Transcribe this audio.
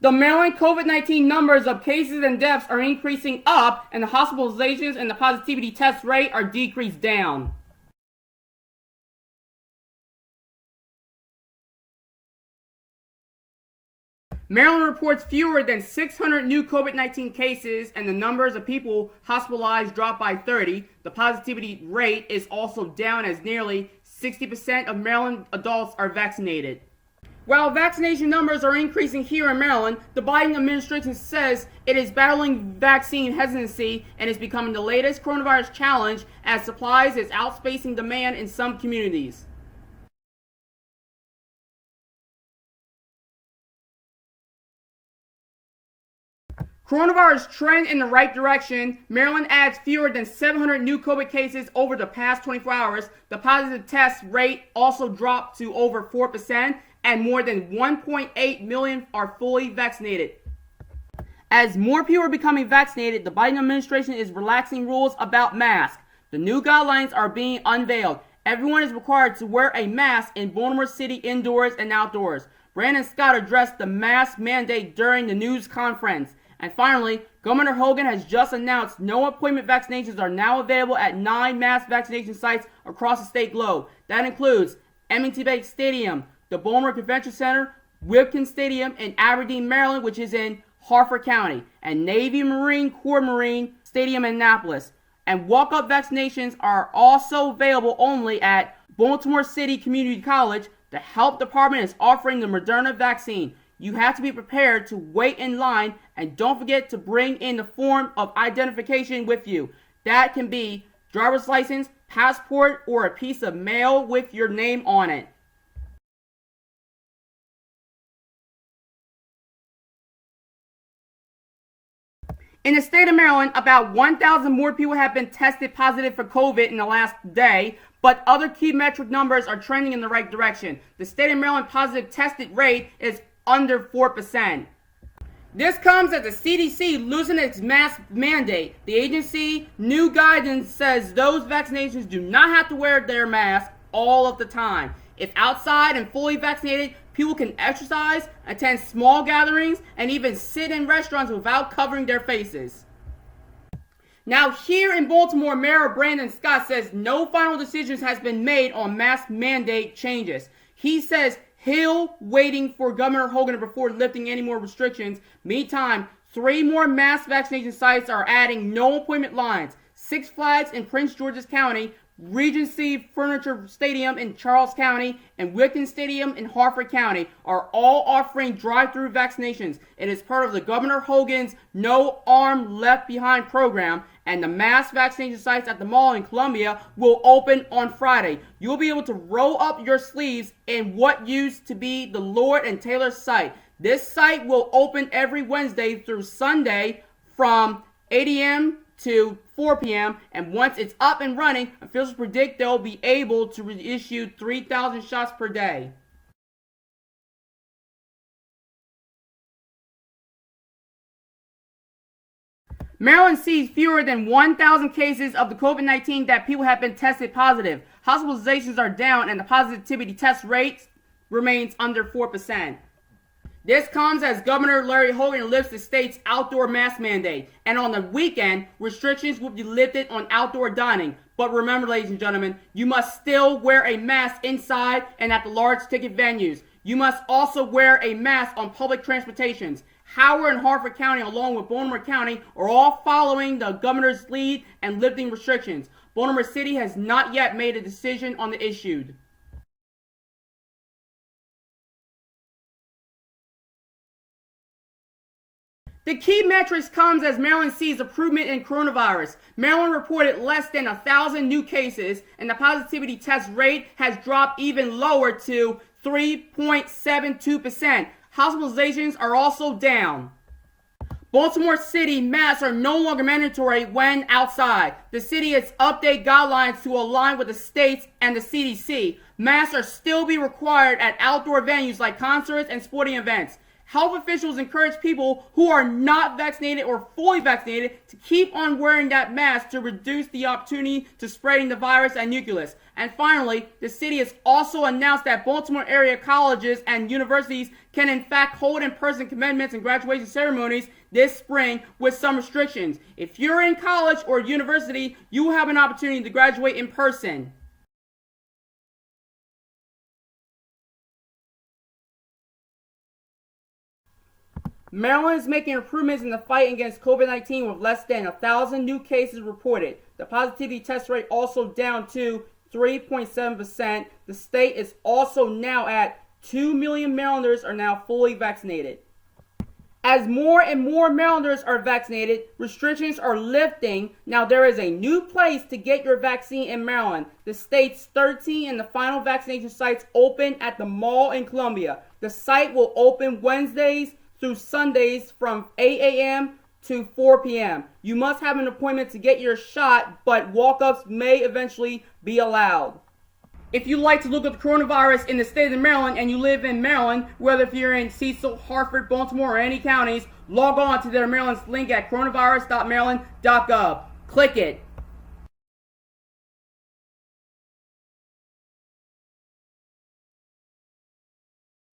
The Maryland COVID-19 numbers of cases and deaths are increasing up, and the hospitalizations and the positivity test rate are decreased down. Maryland reports fewer than 600 new COVID-19 cases, and the numbers of people hospitalized dropped by 30. The positivity rate is also down as nearly 60% of Maryland adults are vaccinated. While vaccination numbers are increasing here in Maryland, the Biden administration says it is battling vaccine hesitancy and is becoming the latest coronavirus challenge as supplies is outspacing demand in some communities. Coronavirus trend in the right direction. Maryland adds fewer than 700 new COVID cases over the past 24 hours. The positive test rate also dropped to over 4%, and more than 1.8 million are fully vaccinated. As more people are becoming vaccinated, the Biden administration is relaxing rules about masks. The new guidelines are being unveiled. Everyone is required to wear a mask in Baltimore City indoors and outdoors. Brandon Scott addressed the mask mandate during the news conference. And finally, Governor Hogan has just announced no appointment vaccinations are now available at 9 mass vaccination sites across the state globe. That includes M&T Bank Stadium, the Baltimore Convention Center, Wilkins Stadium in Aberdeen, Maryland, which is in Harford County, and Navy Marine Corps Marine Stadium in Annapolis. And walk-up vaccinations are also available only at Baltimore City Community College. The health department is offering the Moderna vaccine. You have to be prepared to wait in line, and don't forget to bring in the form of identification with you. That can be driver's license, passport, or a piece of mail with your name on it. In the state of Maryland, about 1,000 more people have been tested positive for COVID in the last day, but other key metric numbers are trending in the right direction. The state of Maryland positive tested rate is under 4%. This comes as the CDC loosened its mask mandate. The agency new guidance says those vaccinations do not have to wear their mask all of the time. If outside and fully vaccinated, people can exercise, attend small gatherings, and even sit in restaurants without covering their faces. Now here in Baltimore, Mayor Brandon Scott says no final decisions has been made on mask mandate changes. He says Hill waiting for Governor Hogan before lifting any more restrictions. Meantime, 3 more mass vaccination sites are adding no appointment lines. Six Flags in Prince George's County, Regency Furniture Stadium in Charles County, and Wilkins Stadium in Harford County are all offering drive-through vaccinations. It is part of the Governor Hogan's No Arm Left Behind program, and the mass vaccination sites at the mall in Columbia will open on Friday. You'll be able to roll up your sleeves in what used to be the Lord and Taylor site. This site will open every Wednesday through Sunday from 8 a.m. to 4 p.m. and once it's up and running, officials predict they'll be able to issue 3,000 shots per day. Maryland sees fewer than 1,000 cases of the COVID-19 that people have been tested positive. Hospitalizations are down and the positivity test rate remains under 4%. This comes as Governor Larry Hogan lifts the state's outdoor mask mandate. And on the weekend, restrictions will be lifted on outdoor dining. But remember, ladies and gentlemen, you must still wear a mask inside and at the large ticket venues. You must also wear a mask on public transportations. Howard and Harford County, along with Baltimore County, are all following the governor's lead and lifting restrictions. Baltimore City has not yet made a decision on the issue. The key metrics comes as Maryland sees improvement in coronavirus. Maryland reported less than 1,000 new cases, and the positivity test rate has dropped even lower to 3.72%. Hospitalizations are also down. Baltimore City masks are no longer mandatory when outside. The city has updated guidelines to align with the states and the CDC. Masks are still be required at outdoor venues like concerts and sporting events. Health officials encourage people who are not vaccinated or fully vaccinated to keep on wearing that mask to reduce the opportunity to spreading the virus and nucleus. And finally, the city has also announced that Baltimore area colleges and universities can in fact hold in-person commencements and graduation ceremonies this spring with some restrictions. If you're in college or university, you will have an opportunity to graduate in person. Maryland is making improvements in the fight against COVID-19 with less than 1,000 new cases reported. The positivity test rate also down to 3.7%. The state is also now at 2 million Marylanders are now fully vaccinated. As more and more Marylanders are vaccinated, restrictions are lifting. Now there is a new place to get your vaccine in Maryland. The state's 13 and the final vaccination sites open at the mall in Columbia. The site will open Wednesdays through Sundays from 8 a.m. to 4 p.m. You must have an appointment to get your shot, but walk-ups may eventually be allowed. If you like to look at the coronavirus in the state of Maryland and you live in Maryland, whether if you're in Cecil, Hartford, Baltimore, or any counties, log on to their Maryland's link at coronavirus.maryland.gov. Click it.